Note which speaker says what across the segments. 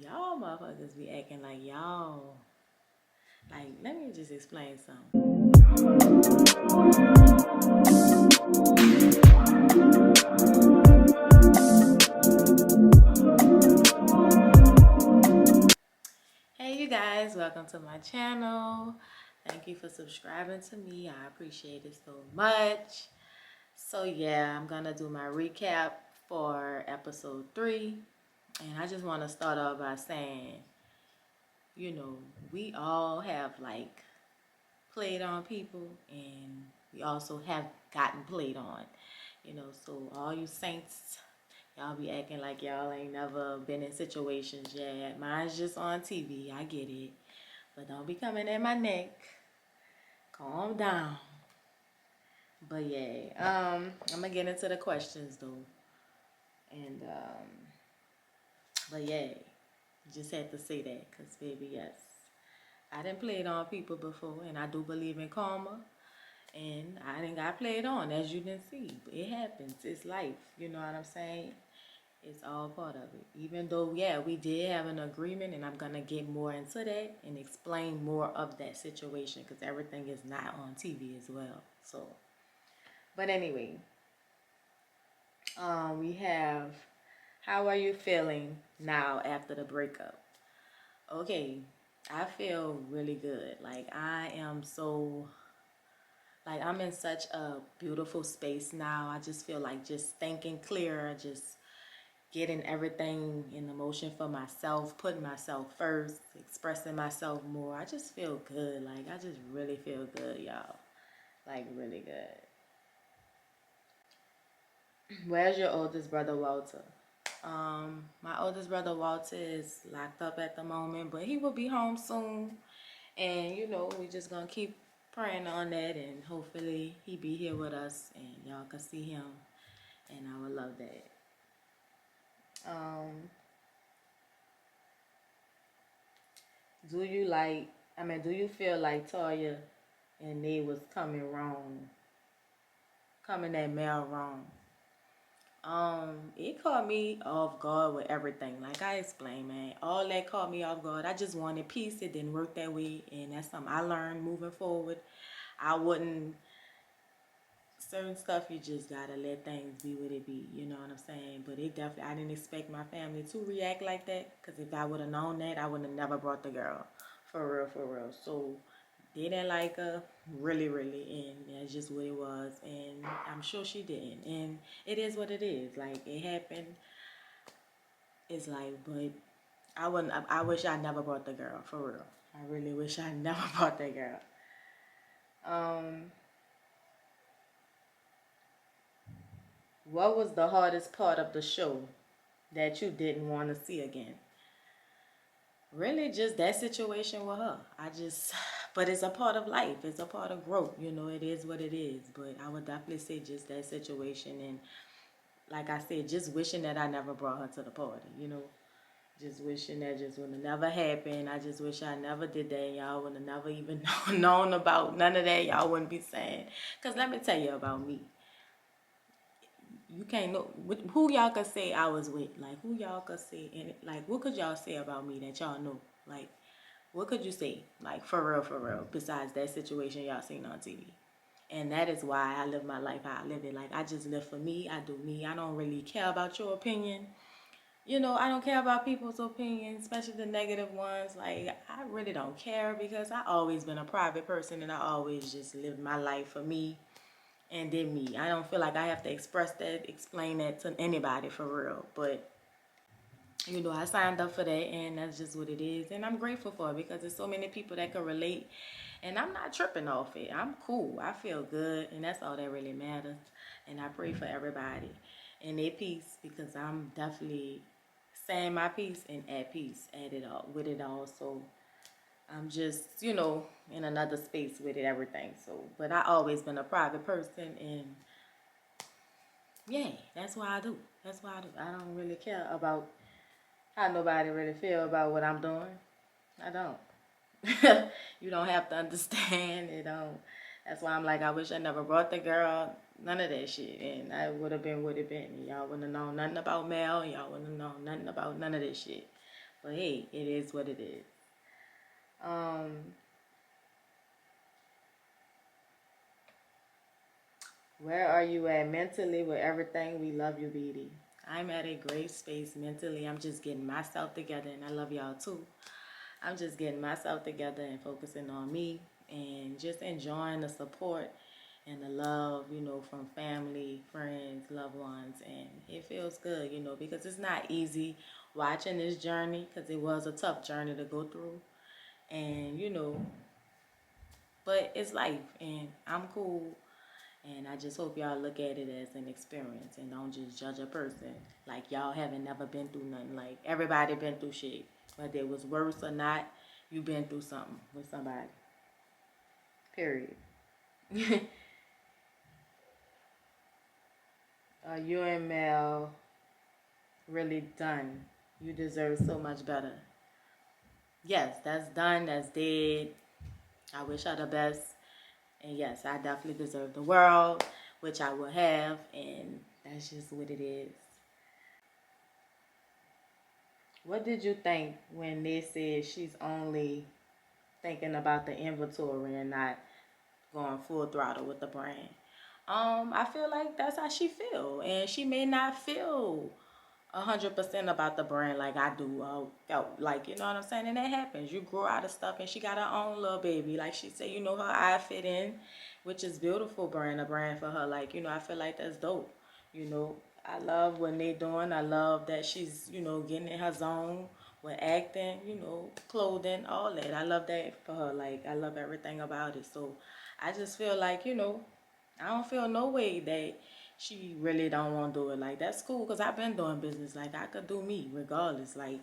Speaker 1: Y'all motherfuckers be acting like y'all. Like, let me just explain something. Hey you guys, welcome to my channel. Thank you for subscribing to me. I appreciate it so much. So yeah, I'm gonna do my recap for episode 3. And I just want to start off by saying, we all have like played on people, and we also have gotten played on. So all you saints, y'all be acting like y'all ain't never been in situations yet. Mine's just on TV, I get it. But don't be coming at my neck. Calm down. But yeah, I'm gonna get into the questions though. And but yeah, just had to say that, cause baby, yes, I didn't play it on people before, and I do believe in karma. And I didn't got played on, as you can see. It happens. It's life. You know what I'm saying? It's all part of it. Even though, yeah, we did have an agreement, and I'm going to get more into that and explain more of that situation, because everything is not on TV as well. So, but anyway, we have, how are you feeling now after the breakup? Okay, I feel really good. Like, I'm in such a beautiful space now. I just feel like just thinking clearer, just getting everything in the motion for myself, putting myself first, expressing myself more. I just feel good. Like, I just really feel good, y'all. Like, really good. Where's your oldest brother, Walter? My oldest brother, Walter, is locked up at the moment, but he will be home soon. And, we just going to keep praying on that, and hopefully he be here with us and y'all can see him, and I would love that. Do you feel like Toya and they was coming at Mel wrong? It caught me off guard with everything. Like I explained, man, all that caught me off guard. I just wanted peace. It didn't work that way, and that's something I learned moving forward. I wouldn't, certain stuff you just gotta let things be what it be, you know what I'm saying? But it definitely, I didn't expect my family to react like that, because if I would have known that, I would have never brought the girl, for real, for real. So they didn't like her, really, really, and that's just what it was, and I'm sure she didn't, and it is what it is. Like, it happened. It's like, but I wish I never brought the girl, for real. I really wish I never brought that girl. What was the hardest part of the show that you didn't want to see again? Really, just that situation with her. But it's a part of life. It's a part of growth. It is what it is. But I would definitely say just that situation. And like I said, just wishing that I never brought her to the party. Just wishing that just would have never happened. I just wish I never did that. Y'all would have never even known about none of that. Y'all wouldn't be saying. Because let me tell you about me. You can't know who y'all could say I was with. Like, who y'all could say, and like, what could y'all say about me that y'all know? Like, what could you say? Like, for real, besides that situation y'all seen on TV. And that is why I live my life how I live it. Like, I just live for me. I do me. I don't really care about your opinion. I don't care about people's opinions, especially the negative ones. Like, I really don't care, because I always been a private person, and I always just lived my life for me and then me. I don't feel like I have to express that, explain that to anybody, for real. But, I signed up for that, and that's just what it is. And I'm grateful for it, because there's so many people that can relate, and I'm not tripping off it. I'm cool. I feel good, and that's all that really matters. And I pray for everybody and their peace, because I'm definitely saying my piece and at peace with it all. So I'm just, in another space with it, everything. So, but I always been a private person, and yeah, that's why I do. That's why I do. I don't really care about how nobody really feel about what I'm doing. I don't. You don't have to understand. It don't. That's why I'm like, I wish I never brought the girl. None of that shit. And I would have been what it been. Y'all wouldn't have known nothing about Mel. Y'all wouldn't have known nothing about none of this shit. But hey, it is what it is. Where are you at mentally with everything? We love you, Beedy. I'm at a great space mentally. I'm just getting myself together, and I love y'all too. I'm just getting myself together and focusing on me and just enjoying the support and the love, from family, friends, loved ones. And it feels good, because it's not easy watching this journey because it was a tough journey to go through. And, but it's life and I'm cool. And I just hope y'all look at it as an experience and don't just judge a person like y'all haven't never been through nothing. Like everybody been through shit, whether it was worse or not. You been through something with somebody. Period. You and Mel really done. You deserve so much better. Yes, that's done. That's dead. I wish her the best. And yes, I definitely deserve the world, which I will have. And that's just what it is. What did you think when they said she's only thinking about the inventory and not going full throttle with the brand? I feel like that's how she feel, and she may not feel 100% about the brand like I do. Felt like, you know what I'm saying, and that happens. You grow out of stuff, and she got her own little baby. Like she said, her eye fit in, which is beautiful. A brand for her. Like, I feel like that's dope. You know, I love what they doing. I love that she's, getting in her zone with acting, clothing, all that. I love that for her. Like, I love everything about it. So I just feel like, I don't feel no way that she really don't want to do it. Like, that's cool because I've been doing business. Like, I could do me regardless. Like,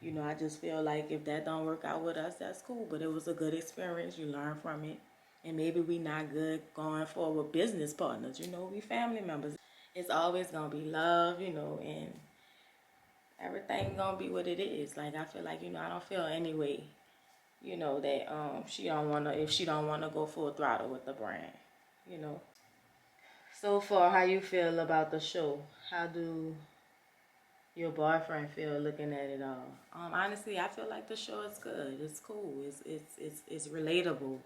Speaker 1: I just feel like if that don't work out with us, that's cool. But it was a good experience. You learn from it. And maybe we not good going forward business partners. We family members. It's always going to be love, and everything going to be what it is. Like, I feel like, I don't feel any way, that she don't want to, if she don't want to go full throttle with the brand, you know. So far, how you feel about the show? How do your boyfriend feel looking at it all? Honestly, I feel like the show is good. It's cool. It's relatable.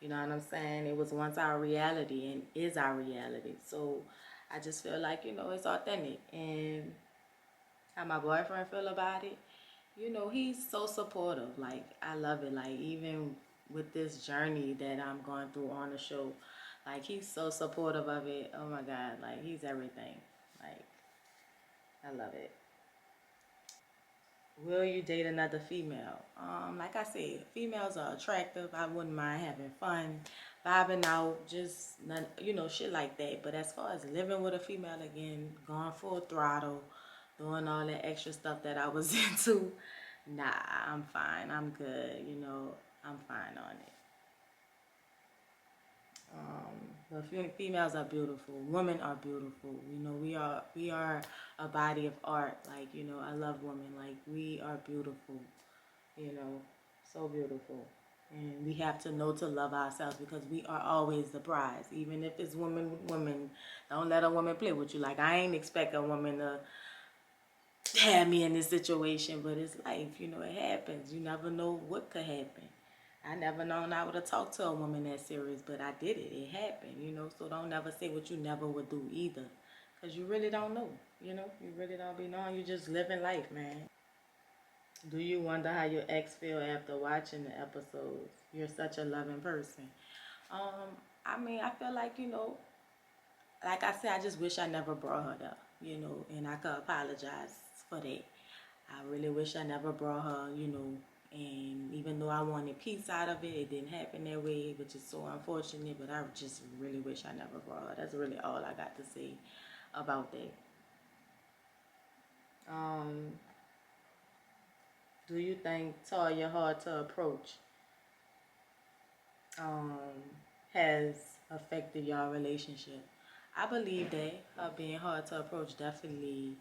Speaker 1: You know what I'm saying? It was once our reality and is our reality. So I just feel like, it's authentic. And how my boyfriend feel about it, he's so supportive. Like, I love it. Like, even with this journey that I'm going through on the show, like, he's so supportive of it. Oh my God, like, he's everything. Like, I love it. Will you date another female? Like I said, females are attractive. I wouldn't mind having fun, vibing out, just shit like that. But as far as living with a female again, going full throttle, doing all that extra stuff that I was into, nah, I'm fine. I'm good. I'm fine on it. But females are beautiful. Women are beautiful. We are a body of art. Like, I love women. Like, we are beautiful. So beautiful. And we have to know to love ourselves because we are always the prize. Even if it's women with women, don't let a woman play with you. Like, I ain't expect a woman to have me in this situation, but it's life. It happens. You never know what could happen. I never known I would have talked to a woman that serious, but I did it. It happened, So don't never say what you never would do either. Because you really don't know, You really don't be knowing. You just living life, man. Do you wonder how your ex feel after watching the episodes? You're such a loving person. Um, I mean, I feel like, like I said, I just wish I never brought her up, and I could apologize for that. I really wish I never brought her, and even though I wanted peace out of it, it didn't happen that way, which is so unfortunate, but I just really wish I never brought her. That's really all I got to say about that. Um, do you think Toya hard to approach um, has affected your relationship? I believe that her being hard to approach definitely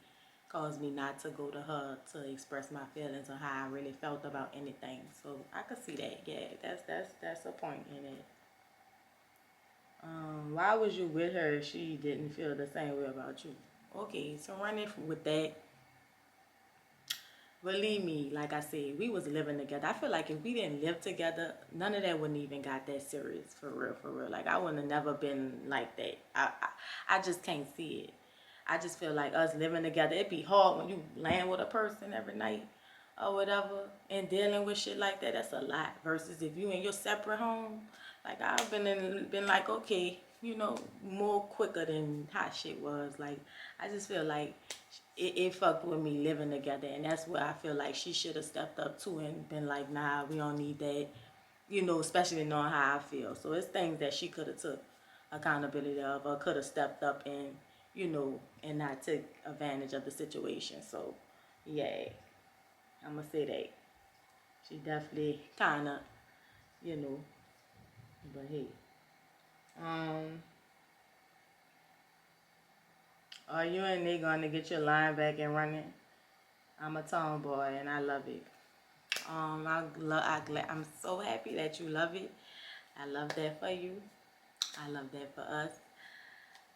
Speaker 1: caused me not to go to her to express my feelings or how I really felt about anything. So I could see that. Yeah, that's a point in it. Why was you with her if she didn't feel the same way about you? Okay, so running with that, Believe me, like I said, we was living together. I feel like if we didn't live together, none of that wouldn't even got that serious, for real, for real. Like, I wouldn't have never been like that. I just can't see it. I just feel like us living together, it'd be hard when you land with a person every night or whatever and dealing with shit like that. That's a lot. Versus if you in your separate home, like I've been like, okay, you know, more quicker than how shit was. Like, I just feel like it fucked with me living together, and that's where I feel like she should have stepped up too and been like, nah, we don't need that, you know, especially knowing how I feel. So it's things that she could have took accountability of, or could have stepped up and, you know, and not took advantage of the situation. So yeah, I'm gonna say that she definitely kind of, you know, but hey, um, are you and they gonna get your line back and running? I'm a tomboy and I love it. I'm so happy that you love it. I love that for you. I love that for us.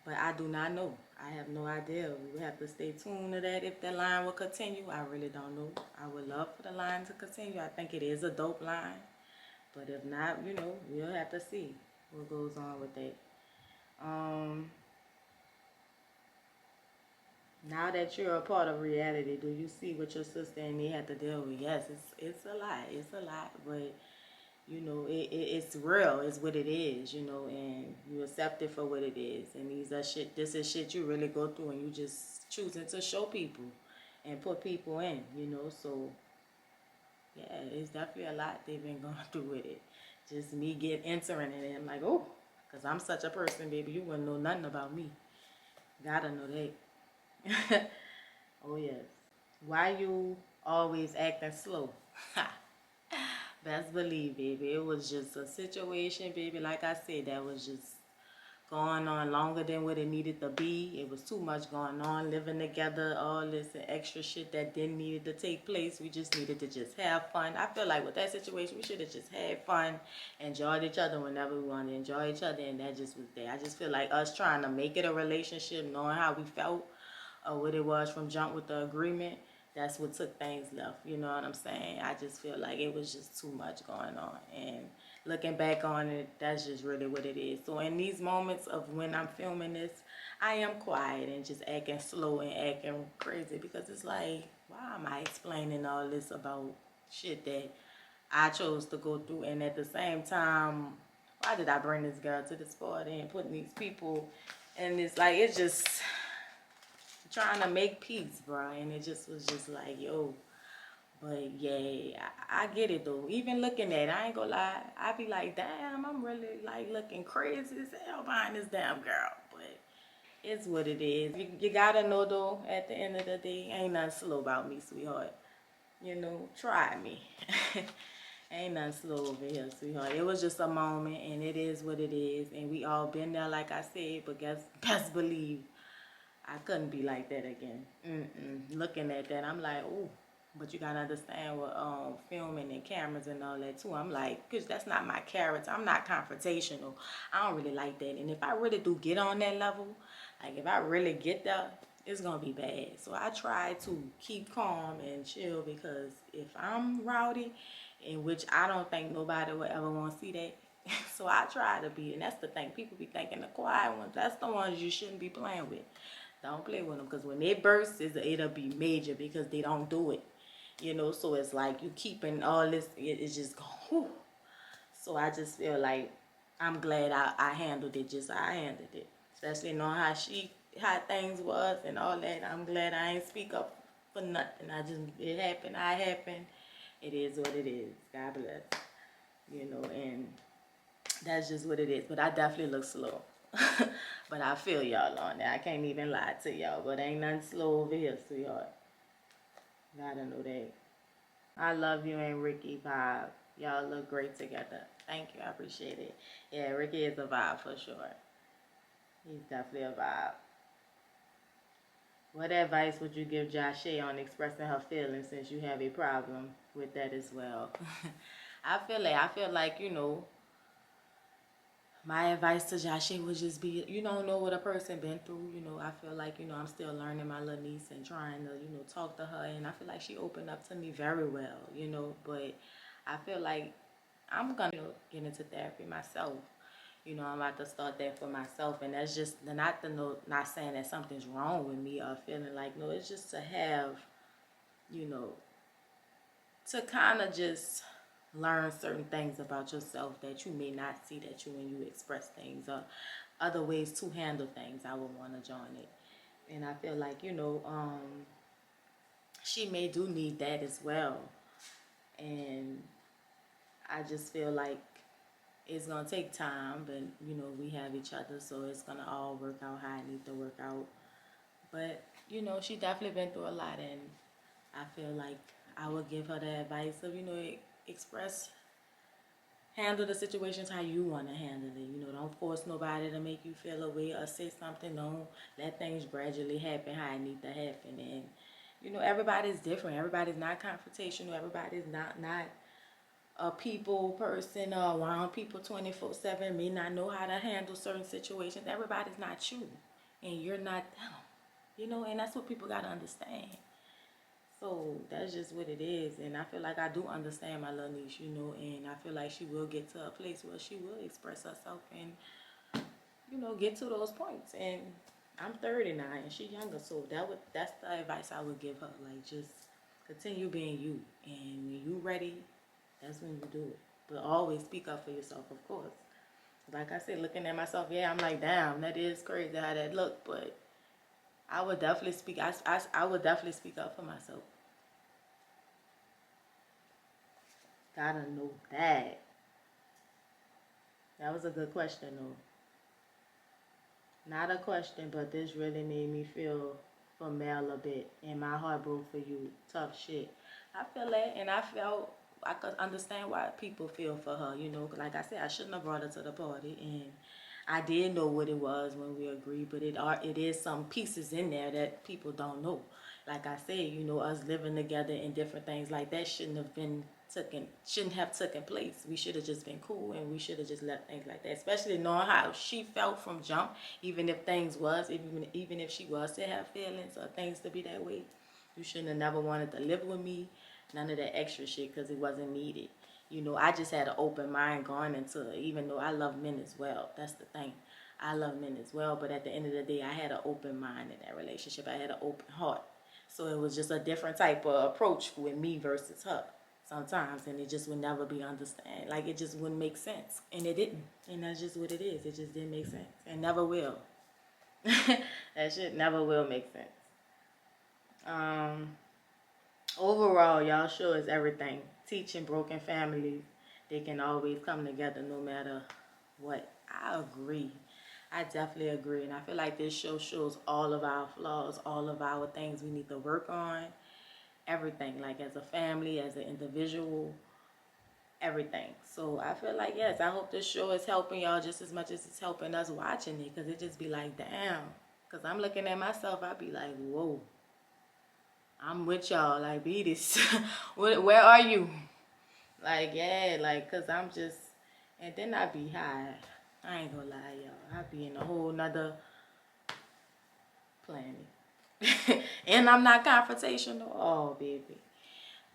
Speaker 1: But I do not know. I have no idea. We will have to stay tuned to that if that line will continue. I really don't know. I would love for the line to continue. I think it is a dope line. But if not, you know, we'll have to see what goes on with that. Now that you're a part of reality, do you see what your sister and me had to deal with? Yes, it's a lot. It's a lot. But you know, it's real. It's what it is, you know, and you accept it for what it is. And this is shit you really go through, and you just choosing to show people and put people in, you know. So yeah, it's definitely a lot they've been going through with it. Just me entering it, and I'm like, oh, because I'm such a person, baby, you wouldn't know nothing about me. Gotta know that. Oh yes. Why you always acting slow? Best believe, baby. It was just a situation, baby. Like I said, that was just going on longer than what it needed to be. It was too much going on, living together, all this and extra shit that didn't need to take place. We just needed to just have fun. I feel like with that situation, we should have just had fun, enjoyed each other whenever we wanted to enjoy each other, and that just was there. I just feel like us trying to make it a relationship, knowing how we felt, or what it was from jump with the agreement, that's what took things left. You know what I'm saying? I just feel like it was just too much going on. And looking back on it, that's just really what it is. So in these moments of when I'm filming this, I am quiet and just acting slow and acting crazy, because it's like, why am I explaining all this about shit that I chose to go through? And at the same time, why did I bring this girl to this party and putting these people? And it's like, it's just trying to make peace, bro. And it just was just like, yo. But yeah, I get it though. Even looking at it, I ain't gonna lie, I be like, damn, I'm really like looking crazy as hell behind this damn girl. But it's what it is. You gotta know though, at the end of the day, ain't nothing slow about me, sweetheart. You know, try me. Ain't nothing slow over here, sweetheart. It was just a moment, and it is what it is. And we all been there, like I said. But best believe, I couldn't be like that again. Looking at that, I'm like, ooh. But you gotta understand with filming and cameras and all that too. I'm like, cause that's not my character. I'm not confrontational. I don't really like that. And if I really do get on that level, like if I really get there, it's gonna be bad. So I try to keep calm and chill, because if I'm rowdy, in which I don't think nobody will ever want to see that. So I try to be, and that's the thing. People be thinking the quiet ones, that's the ones you shouldn't be playing with. Don't play with them, because when they burst, it'll be major, because they don't do it. You know, so it's like you keeping all this, it's just going, whew. So I just feel like I'm glad I handled it just how I handled it. Especially knowing how things was and all that. I'm glad I ain't speak up for nothing. It happened, I happened. It is what it is. God bless. You know, and that's just what it is. But I definitely look slow. But I feel y'all on that. I can't even lie to y'all. But ain't nothing slow over here, sweetheart. Gotta know that. I love you and Ricky vibe. Y'all look great together. Thank you. I appreciate it. Yeah, Ricky is a vibe for sure. He's definitely a vibe. What advice would you give Joshay on expressing her feelings, since you have a problem with that as well? I feel like, you know, my advice to Joshy would just be, you don't know what a person been through. You know, I feel like, you know, I'm still learning my little niece and trying to, you know, talk to her. And I feel like she opened up to me very well, you know. But I feel like I'm going to, you know, get into therapy myself. You know, I'm about to start that for myself. And that's just not not saying that something's wrong with me or feeling like, no, it's just to have, you know, to kind of just learn certain things about yourself that you may not see that you when you express things or other ways to handle things. I would want to join it. And I feel like, you know, she may do need that as well. And I just feel like it's going to take time, but, you know, we have each other, so it's going to all work out how it needs to work out. But, you know, she definitely been through a lot, and I feel like I would give her the advice of, you know, handle the situations how you want to handle it. You know, don't force nobody to make you feel a way or say something. Don't let things gradually happen how it need to happen. And, you know, everybody's different. Everybody's not confrontational. Everybody's not a people person or around people 24/7, may not know how to handle certain situations. Everybody's not you, and you're not them. You know, and that's what people got to understand. So that's just what it is. And I feel like I do understand my little niece, you know, and I feel like she will get to a place where she will express herself and, you know, get to those points. And I'm 39 and she's younger, so that's the advice I would give her. Like, just continue being you, and when you ready, that's when you do it. But always speak up for yourself, of course. Like I said, looking at myself, yeah, I'm like, damn, that is crazy how that look, but I would definitely speak. I would definitely speak up for myself. Gotta know that. That was a good question, though. Not a question, but this really made me feel for Mel a bit, and my heart broke for you. Tough shit. I feel that, and I could understand why people feel for her. You know, like I said, I shouldn't have brought her to the party, and I did know what it was when we agreed, but it is some pieces in there that people don't know. Like I said, you know, us living together and different things like that shouldn't have taken place. We should have just been cool, and we should have just left things like that. Especially knowing how she felt from jump, even if she was to have feelings or things to be that way. You shouldn't have never wanted to live with me. None of that extra shit, because it wasn't needed. You know, I just had an open mind going into it, even though I love men as well. That's the thing. I love men as well, but at the end of the day, I had an open mind in that relationship. I had an open heart. So it was just a different type of approach with me versus her sometimes, and it just would never be understood. Like, it just wouldn't make sense, and it didn't. And that's just what it is. It just didn't make sense, and never will. That shit never will make sense. Overall, y'all sure is everything. Teaching broken families, they can always come together no matter what. I agree. I definitely agree. And I feel like this show shows all of our flaws, all of our things we need to work on. Everything, like as a family, as an individual, everything. So I feel like, yes, I hope this show is helping y'all just as much as it's helping us watching it. Because it just be like, damn. Because I'm looking at myself, I be like, whoa. I'm with y'all, like, Beedy, where are you? Like, yeah, like, cause I'm just, and then I be high. I ain't gonna lie, y'all. I be in a whole nother planet. And I'm not confrontational. Oh, baby.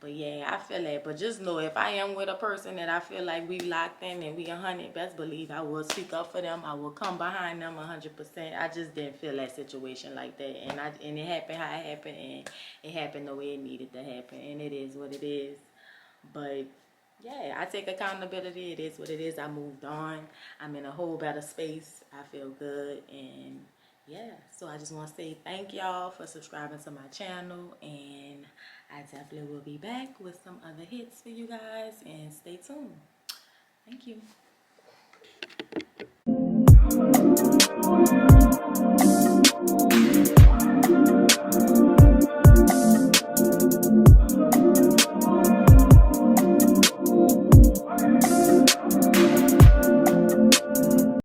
Speaker 1: But yeah, I feel that. But just know, if I am with a person that I feel like we locked in and we 100, best believe I will speak up for them. I will come behind them 100%. I just didn't feel that situation like that, and it happened how it happened, and it happened the way it needed to happen, and it is what it is. But yeah, I take accountability. It is what it is. I moved on. I'm in a whole better space. I feel good, and yeah, so I just want to say thank y'all for subscribing to my channel, and I definitely will be back with some other hits for you guys, and stay tuned. Thank you.